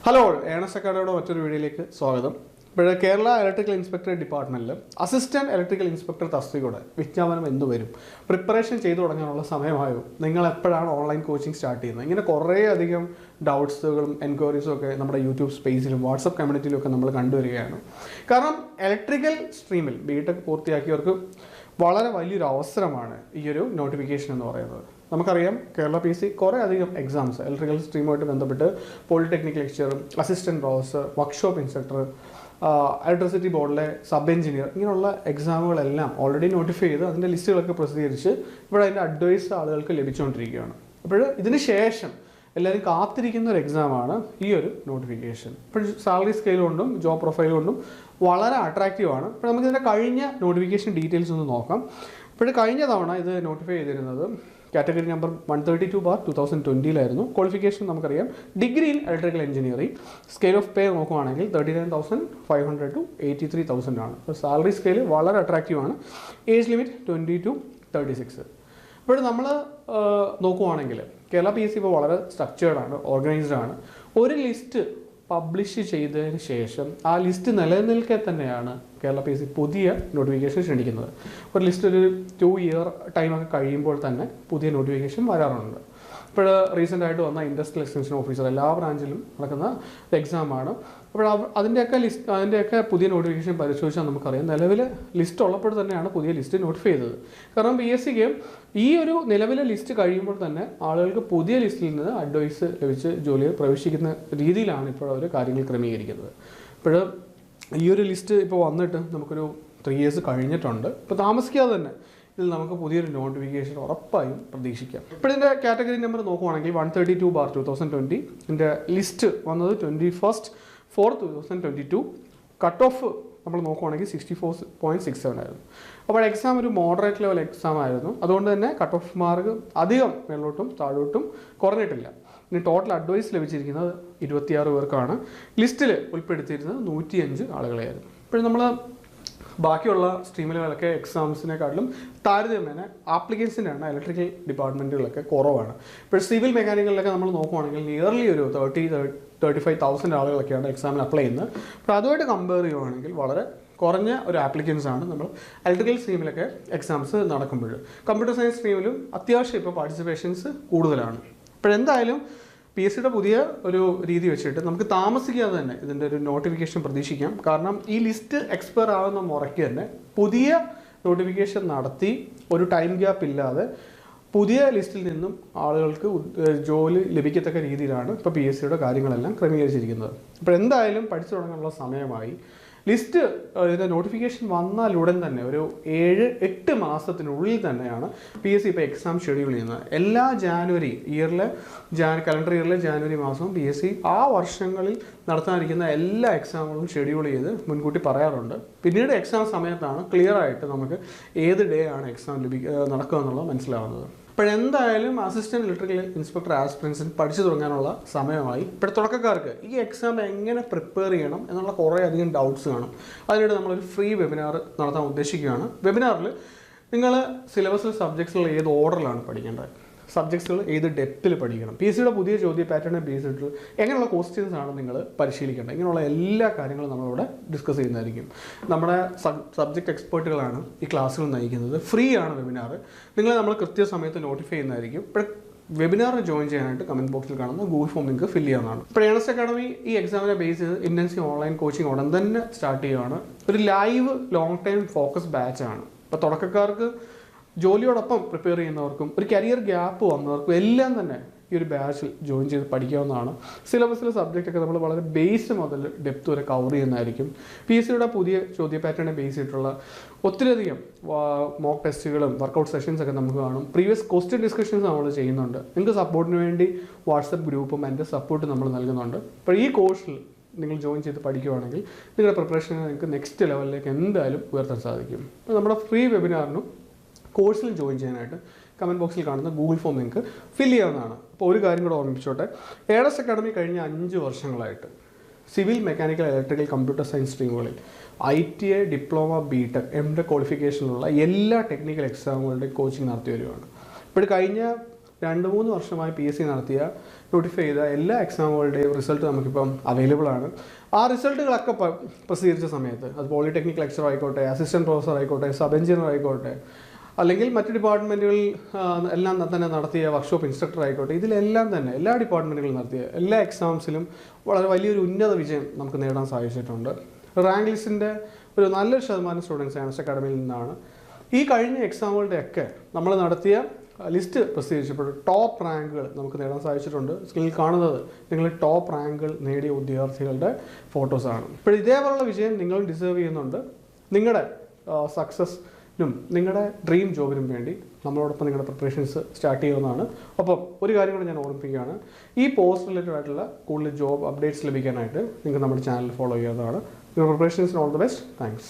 Hello Ernest അക്കാഡമിയുടെ മറ്റൊരു വീഡിയോയിലേക്ക് സ്വാഗതം. ഇപ്പോൾ കേരള ഇലക്ട്രിക്കൽ ഇൻസ്പെക്ടർ ഡിപ്പാർട്ട്മെൻറ്റിൽ അസിസ്റ്റൻറ്റ് ഇലക്ട്രിക്കൽ ഇൻസ്പെക്ടർ തസ്തികയുടെ വിജ്ഞാപനം എന്ത് വരും, പ്രിപ്പറേഷൻ ചെയ്തു തുടങ്ങാനുള്ള സമയമായോ, നിങ്ങൾ എപ്പോഴാണ് ഓൺലൈൻ കോച്ചിങ് സ്റ്റാർട്ട് ചെയ്യുന്നത്, ഇങ്ങനെ കുറേ അധികം ഡൗട്ട്സുകളും എൻക്വയറീസും ഒക്കെ നമ്മുടെ യൂട്യൂബ് സ്പേസിലും വാട്സപ്പ് കമ്മ്യൂണിറ്റിയിലും ഒക്കെ നമ്മൾ കണ്ടുവരികയാണ്. കാരണം ഇലക്ട്രിക്കൽ സ്ട്രീമിൽ ബിടെക് പൂർത്തിയാക്കിയവർക്ക് വളരെ വലിയൊരു അവസരമാണ് ഈ ഒരു നോട്ടിഫിക്കേഷൻ എന്ന് പറയുന്നത്. നമുക്കറിയാം കേരള പി സി കുറേ അധികം എക്സാംസ് ഇലക്ട്രിക്കൽ സ്ട്രീമുമായിട്ട് ബന്ധപ്പെട്ട് polytechnic lecture, assistant professor, workshop instructor, electricity ബോർഡിലെ സബ് എഞ്ചിനീയർ, ഇങ്ങനെയുള്ള എക്സാമുകളെല്ലാം ഓൾറെഡി നോട്ടിഫൈ ചെയ്ത് അതിൻ്റെ ലിസ്റ്റുകളൊക്കെ പ്രസിദ്ധീകരിച്ച് ഇവിടെ അതിൻ്റെ അഡ്വൈസ് ആളുകൾക്ക് ലഭിച്ചുകൊണ്ടിരിക്കുകയാണ്. അപ്പോൾ ഇതിന് ശേഷം എല്ലാവരും കാത്തിരിക്കുന്ന ഒരു എക്സാമാണ് ഈ ഒരു നോട്ടിഫിക്കേഷൻ. ഇപ്പോൾ സാലറി സ്കെയിൽ കൊണ്ടും ജോബ് പ്രൊഫൈൽ കൊണ്ടും വളരെ അട്രാക്റ്റീവാണ്. അപ്പോൾ നമുക്കിതിൻ്റെ കഴിഞ്ഞ നോട്ടിഫിക്കേഷൻ ഡീറ്റെയിൽസ് ഒന്ന് നോക്കാം. ഇപ്പോൾ കഴിഞ്ഞ തവണ ഇത് നോട്ടിഫൈ ചെയ്തിരുന്നത് കാറ്റഗറി നമ്പർ 132/2020 ക്വാളിഫിക്കേഷൻ നമുക്കറിയാം degree in electrical engineering. Scale of pay നോക്കുവാണെങ്കിൽ 39,500 to 83,000 ആണ്. അപ്പോൾ സാലറി സ്കെയിൽ വളരെ അട്രാക്റ്റീവ് ആണ്. Age limit 20 to 36. ഇപ്പോൾ നമ്മൾ നോക്കുവാണെങ്കിൽ കേരള പി എസ് സി ഇപ്പോൾ വളരെ സ്ട്രക്ചേർഡ് ആണ്, ഓർഗനൈസ്ഡ് ആണ്. ഒരു ലിസ്റ്റ് പബ്ലിഷ് ചെയ്തതിന് ശേഷം ആ ലിസ്റ്റ് നിലനിൽക്കെ തന്നെയാണ് കേരള പി എസ് സി പുതിയ നോട്ടിഫിക്കേഷൻ ക്ഷണിക്കുന്നത്. ഒരു ലിസ്റ്റ് ഒരു 2 year ടൈമൊക്കെ കഴിയുമ്പോൾ തന്നെ പുതിയ നോട്ടിഫിക്കേഷൻ വരാറുണ്ട്. ഇപ്പോൾ റീസെൻ്റായിട്ട് വന്ന ഇൻഡസ്ട്രിയൽ എക്സ്റ്റൻഷൻ ഓഫീസർ എല്ലാ ബ്രാഞ്ചിലും നടക്കുന്ന എക്സാമാണ്. അപ്പോൾ അതിൻ്റെയൊക്കെ പുതിയ നോട്ടിഫിക്കേഷൻ പരിശോധിച്ചാൽ നമുക്കറിയാം നിലവിൽ ലിസ്റ്റ് ഉള്ളപ്പോൾ തന്നെയാണ് പുതിയ ലിസ്റ്റ് നോട്ടിഫൈ ചെയ്തത്. കാരണം പി എസ് സിക്ക് ഈ ഒരു നിലവിലെ ലിസ്റ്റ് കഴിയുമ്പോൾ തന്നെ ആളുകൾക്ക് പുതിയ ലിസ്റ്റിൽ നിന്ന് അഡ്വൈസ് ലഭിച്ച് ജോലിയിൽ പ്രവേശിക്കുന്ന രീതിയിലാണ് ഇപ്പോൾ അവർ കാര്യങ്ങൾ ക്രമീകരിക്കുന്നത്. ഇപ്പോൾ ഈ ഒരു ലിസ്റ്റ് ഇപ്പോൾ വന്നിട്ട് നമുക്കൊരു 3 years കഴിഞ്ഞിട്ടുണ്ട്. ഇപ്പോൾ താമസിക്കാതെ തന്നെ ഇതിൽ നമുക്ക് പുതിയൊരു നോട്ടിഫിക്കേഷൻ ഉറപ്പായും പ്രതീക്ഷിക്കാം. ഇപ്പോൾ ഇതിൻ്റെ കാറ്റഗറി നമ്പർ നോക്കുവാണെങ്കിൽ 132/2020 ഇതിൻ്റെ ലിസ്റ്റ് വന്നത് 21/4/2022. കട്ട് ഓഫ് നമ്മൾ നോക്കുവാണെങ്കിൽ 64.67 ആയിരുന്നു. അപ്പോൾ എക്സാം ഒരു മോഡറേറ്റ് ലെവൽ എക്സാം ആയിരുന്നു. അതുകൊണ്ട് തന്നെ കട്ട് ഓഫ് മാർക്ക് അധികം മേലോട്ടും താഴോട്ടും കുറഞ്ഞിട്ടില്ല. ഇനി ടോട്ടൽ അഡ്വൈസ് ലഭിച്ചിരിക്കുന്നത് 26 പേർക്കാണ്. ലിസ്റ്റിൽ ഉൾപ്പെടുത്തിയിരുന്നത് 105 ആളുകളെയായിരുന്നു. ഇപ്പോൾ നമ്മൾ ബാക്കിയുള്ള സ്ട്രീമുകളിലൊക്കെ എക്സാംസിനെക്കാട്ടിലും താരതമ്യേന ആപ്ലിക്കേഷൻ്റെ എണ്ണം ഇലക്ട്രിക്കൽ ഡിപ്പാർട്ട്മെൻറ്റുകളൊക്കെ കുറവാണ്. ഇപ്പോൾ സിവിൽ മെക്കാനിക്കലിലൊക്കെ നമ്മൾ നോക്കുവാണെങ്കിൽ നിയർലി ഒരു 35,000 ആളുകളൊക്കെയാണ് എക്സാമിന് അപ്ലൈ ചെയ്യുന്നത്. അപ്പോൾ അതുമായിട്ട് കമ്പയർ ചെയ്യുവാണെങ്കിൽ വളരെ കുറഞ്ഞ ഒരു ആപ്ലിക്കൻസ് ആണ് നമ്മൾ ഇലക്ട്രിക്കൽ സ്ട്രീമിലൊക്കെ എക്സാംസ് നടക്കുമ്പോൾ. കമ്പ്യൂട്ടർ സയൻസ് സ്ട്രീമിലും അത്യാവശ്യം ഇപ്പോൾ പാർട്ടിസിപ്പേഷൻസ് കൂടുതലാണ്. ഇപ്പോഴെന്തായാലും പി എസ് സിയുടെ പുതിയ ഒരു രീതി വെച്ചിട്ട് നമുക്ക് താമസിക്കാതെ തന്നെ ഇതിൻ്റെ ഒരു നോട്ടിഫിക്കേഷൻ പ്രതീക്ഷിക്കാം. കാരണം ഈ ലിസ്റ്റ് എക്സ്പയർ ആവുന്ന മുറയ്ക്ക് തന്നെ പുതിയ നോട്ടിഫിക്കേഷൻ നടത്തി ഒരു ടൈം ഗ്യാപ്പ് ഇല്ലാതെ പുതിയ ലിസ്റ്റിൽ നിന്നും ആളുകൾക്ക് ജോലി ലഭിക്കത്തക്ക രീതിയിലാണ് ഇപ്പോൾ പി എസ് സിയുടെ കാര്യങ്ങളെല്ലാം ക്രമീകരിച്ചിരിക്കുന്നത്. ഇപ്പോൾ എന്തായാലും പഠിച്ചു തുടങ്ങാനുള്ള സമയമായി. ലിസ്റ്റ് ഇതിൻ്റെ നോട്ടിഫിക്കേഷൻ വന്നാലുടൻ തന്നെ ഒരു 7-8 മാസത്തിനുള്ളിൽ തന്നെയാണ് പി എസ് സി ഇപ്പോൾ എക്സാം ഷെഡ്യൂൾ ചെയ്യുന്നത്. എല്ലാ കലണ്ടർ ഇയറിലെ ജാനുവരി മാസം പി എസ് സി ആ വർഷങ്ങളിൽ നടത്താനിരിക്കുന്ന എല്ലാ എക്സാമുകളും ഷെഡ്യൂൾ ചെയ്ത് മുൻകൂട്ടി പറയാറുണ്ട്. പിന്നീട് എക്സാം സമയത്താണ് ക്ലിയർ ആയിട്ട് നമുക്ക് ഏത് ഡേ ആണ് എക്സാം നടക്കുക എന്നുള്ളത് മനസ്സിലാവുന്നത്. ഇപ്പോഴെന്തായാലും അസിസ്റ്റൻറ്റ് ഇലക്ട്രിക്കൽ ഇൻസ്പെക്ടർ ആസ്പിറൻസിന് പഠിച്ചു തുടങ്ങാനുള്ള സമയമായി. ഇപ്പോൾ തുടക്കക്കാർക്ക് ഈ എക്സാം എങ്ങനെ പ്രിപ്പയർ ചെയ്യണം എന്നുള്ള കുറേ അധികം ഡൗട്ട്സ് കാണും. അതിനിടെ നമ്മളൊരു ഫ്രീ വെബിനാർ നടത്താൻ ഉദ്ദേശിക്കുകയാണ്. വെബിനാറിൽ നിങ്ങൾ സിലബസിൽ സബ്ജക്ട്സുകൾ ഏത് ഓർഡറിലാണ് പഠിക്കേണ്ടത്, സബ്ജക്ട്സുകൾ ഏത് ഡെപ്തിൽ പഠിക്കണം, പി എസ് സിയുടെ പുതിയ ചോദ്യ പാറ്റേണിനെ ബേസ് ചെയ്തിട്ട് എങ്ങനെയുള്ള ക്വസ്റ്റ്യൻസ് ആണ് നിങ്ങൾ പരിശീലിക്കേണ്ടത്, ഇങ്ങനെയുള്ള എല്ലാ കാര്യങ്ങളും നമ്മളിവിടെ ഡിസ്കസ് ചെയ്യുന്നതായിരിക്കും. നമ്മുടെ സബ്ജക്റ്റ് എക്സ്പേർട്ടുകളാണ് ഈ ക്ലാസ്സുകൾ നയിക്കുന്നത്. ഫ്രീ ആണ് വെബിനാർ. നിങ്ങളെ നമ്മൾ കൃത്യസമയത്ത് നോട്ടിഫൈ ചെയ്യുന്നതായിരിക്കും. ഇപ്പോൾ വെബിനാറിന് ജോയിൻ ചെയ്യാനായിട്ട് കമൻറ്റ് ബോക്സിൽ കാണുന്ന ഗൂഗിൾ ഫോം നിങ്ങൾക്ക് ഫില്ല് ചെയ്യാവുന്നതാണ്. ഇപ്പോൾ ഏണസ്റ്റ് അക്കാഡമി ഈ എക്സാമിനെ ബേസ് ചെയ്ത് ഇൻറ്റൻസീവ് ഓൺലൈൻ കോച്ചിങ് ഉടൻ തന്നെ സ്റ്റാർട്ട് ചെയ്യുകയാണ്. ഒരു ലൈവ് ലോങ് ടൈം ഫോക്കസ് ബാച്ചാണ്. ഇപ്പോൾ തുടക്കക്കാർക്ക്, ജോലിയോടൊപ്പം പ്രിപ്പയർ ചെയ്യുന്നവർക്കും, ഒരു കരിയർ ഗ്യാപ്പ് വന്നവർക്കും എല്ലാം തന്നെ ഈ ഒരു ബാച്ചിൽ ജോയിൻ ചെയ്ത് പഠിക്കാവുന്നതാണ്. സിലബസിലെ സബ്ജക്റ്റൊക്കെ നമ്മൾ വളരെ ബേസ് മുതൽ ഡെപ്ത് വരെ കവർ ചെയ്യുന്നതായിരിക്കും. പി എസ് സിയുടെ പുതിയ ചോദ്യ പാറ്റേണിനെ ബേസ് ചെയ്തിട്ടുള്ള ഒത്തിരിയധികം മോക്ക് ടെസ്റ്റുകളും വർക്കൗട്ട് സെഷൻസൊക്കെ നമുക്ക് കാണും. പ്രീവിയസ് ക്വസ്റ്റ്യൻ ഡിസ്കഷൻസ് നമ്മൾ ചെയ്യുന്നുണ്ട്. നിങ്ങൾക്ക് സപ്പോർട്ടിന് വേണ്ടി വാട്സപ്പ് ഗ്രൂപ്പും എൻ്റെ സപ്പോർട്ട് നമ്മൾ നൽകുന്നുണ്ട്. അപ്പോൾ ഈ കോഴ്സിൽ നിങ്ങൾ ജോയിൻ ചെയ്ത് പഠിക്കുകയാണെങ്കിൽ നിങ്ങളുടെ പ്രിപ്പറേഷനെ നിങ്ങൾക്ക് നെക്സ്റ്റ് ലെവലിലേക്ക് എന്തായാലും ഉയർത്താൻ സാധിക്കും. അപ്പോൾ നമ്മുടെ ഫ്രീ വെബിനാറിനും കോഴ്സിൽ ജോയിൻ ചെയ്യാനായിട്ട് കമൻറ്റ് ബോക്സിൽ കാണുന്ന ഗൂഗിൾ ഫോം നിങ്ങൾക്ക് ഫില്ല് ചെയ്യാവുന്നതാണ്. അപ്പോൾ ഒരു കാര്യം കൂടെ ഓർമ്മിപ്പിച്ചോട്ടെ, ഏണസ്റ്റ് അക്കാഡമി കഴിഞ്ഞ 5 വർഷങ്ങളായിട്ട് civil, mechanical, electrical, computer science സ്ട്രീമുകളിൽ ITI, ഡിപ്ലോമ, ബിടെക്, MTech ക്വാളിഫിക്കേഷനുള്ള എല്ലാ ടെക്നിക്കൽ എക്സാമുകളുടെയും കോച്ചിങ് നടത്തി വരികയാണ്. ഇപ്പോൾ കഴിഞ്ഞ 2-3 വർഷമായി PSC നടത്തിയ നോട്ടിഫൈ ചെയ്ത എല്ലാ എക്സാമുകളുടെയും റിസൾട്ട് നമുക്കിപ്പം അവൈലബിൾ ആണ്. ആ റിസൾട്ടുകളൊക്കെ പ്രസിദ്ധീകരിച്ച സമയത്ത് അത് പോളിടെക്നിക് ലെക്ചർ ആയിക്കോട്ടെ, അസിസ്റ്റൻറ്റ് പ്രൊഫസർ ആയിക്കോട്ടെ, സബ് എഞ്ചിനീയർ ആയിക്കോട്ടെ, അല്ലെങ്കിൽ മറ്റ് ഡിപ്പാർട്ട്മെൻറ്റുകളിൽ എല്ലാം തന്നെ നടത്തിയ വർക്ക്ഷോപ്പ് ഇൻസ്ട്രക്ടർ ആയിക്കോട്ടെ, ഇതിലെല്ലാം തന്നെ എല്ലാ ഡിപ്പാർട്ട്മെൻറ്റുകളിലും നടത്തിയ എല്ലാ എക്സാംസിലും വളരെ വലിയൊരു ഉന്നത വിജയം നമുക്ക് നേടാൻ സാധിച്ചിട്ടുണ്ട്. റാങ്ക് ലിസ്റ്റിൻ്റെ ഒരു നല്ലൊരു ശതമാനം സ്റ്റുഡൻസ് ആൻസ് അക്കാഡമിയിൽ നിന്നാണ്. ഈ കഴിഞ്ഞ എക്സാമുകളുടെയൊക്കെ നമ്മൾ നടത്തിയ ലിസ്റ്റ് പ്രസിദ്ധീകരിച്ചപ്പോൾ ടോപ്പ് റാങ്കുകൾ നമുക്ക് നേടാൻ സാധിച്ചിട്ടുണ്ട്. സ്ക്രീനിൽ കാണുന്നത് നിങ്ങൾ ടോപ്പ് റാങ്കുകൾ നേടിയ വിദ്യാർത്ഥികളുടെ ഫോട്ടോസാണ്. ഇപ്പോൾ ഇതേപോലുള്ള വിജയം നിങ്ങൾ ഡിസേർവ് ചെയ്യുന്നുണ്ട്. നിങ്ങളുടെ സക്സസിനും നിങ്ങളുടെ ഡ്രീം ജോബിനും വേണ്ടി നമ്മളോടൊപ്പം നിങ്ങളുടെ പ്രിപ്പറേഷൻസ് സ്റ്റാർട്ട് ചെയ്യുന്നതാണ്. ഒപ്പം ഒരു കാര്യം കൂടെ ഞാൻ ഓർമ്മിപ്പിക്കുകയാണ്, ഈ പോസ്റ്റ് റിലേറ്റഡ് ആയിട്ടുള്ള കൂടുതൽ ജോബ് അപ്ഡേറ്റ്സ് ലഭിക്കാനായിട്ട് നിങ്ങൾക്ക് നമ്മുടെ ചാനൽ ഫോളോ ചെയ്യാവുന്നതാണ്. Your preparations and all the best. Thanks.